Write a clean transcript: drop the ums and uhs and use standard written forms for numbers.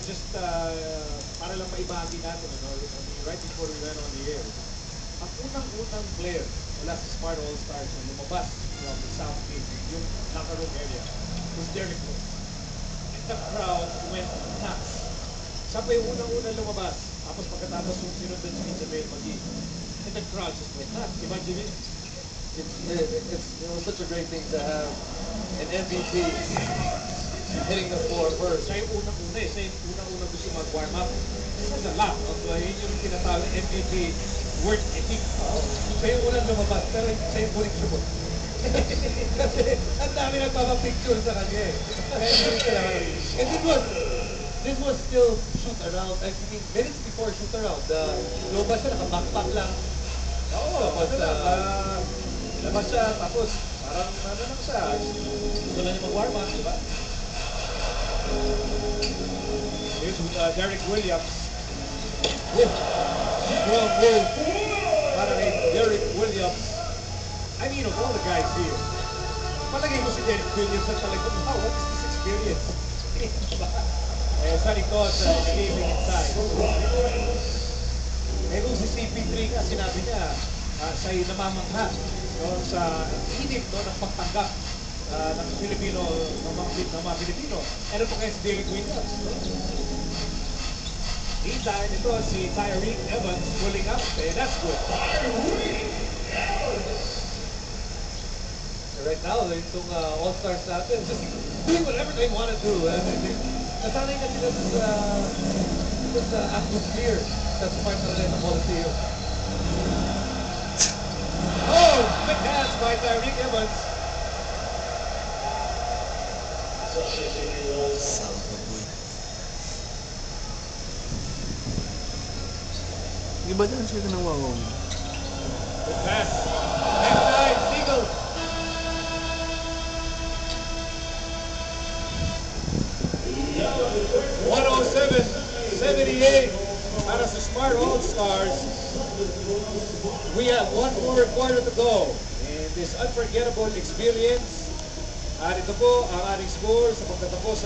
just para lang maibahagi natin, right before we went on the air, ang unang-unang player mula sa Smart All-Stars na lumabas from the South Gate, yung locker room area, was Derek Rose. And the crowd went nuts. Siya pa yung unang-unang lumabas. Tapos pagkatapos yung sinundan si Isabel Magee. And the crowd just went nuts. Diba, Jimmy? It's such a great thing to have an MVP hitting the floor first. Siya yung unang-una eh. Siya yung unang-una gusto mag-warm up. There's a lot of yun yung tinatawag MVP work ethic. Siya yung unang lumabas, pero siya yung huling lumot. Kasi ang dami nagpapapicture sa kanya eh. And this was still shoot around. I mean, minutes before shoot around. Lumabas siya, naka-backpack lang. Oo, labas siya, tapos parang lang siya. Gusto lang niya mag-warm up, di ba? Here's Derek Williams. Strong move para kay Derek Williams. I mean, of all the guys here, palagay ko si Derek Williams at talagang, wow, what is this experience? Sa likod, escaping inside. Kung si CP3 nga, sinabi niya, siya'y namamangha sa init ng pagtanggap ng Pilipino, ng mga Pilipino. Ano po kaya si Derek Williams? Meantime, ito si Tyreek Evans pulling up, that's good. Right now, itong All-Stars natin, just doing whatever they want to do. Nasanay na sila sa atmosphere that's part of the Coliseum. Oh, quick pass by Tyreek Evans. Di ba dyan siya ng wawong? Good pass. Next time, Eagles. $107.78 para sa Smart All-Stars. We have one more quarter to go in this unforgettable experience. At ito po ang ating score sa pagtatapos sa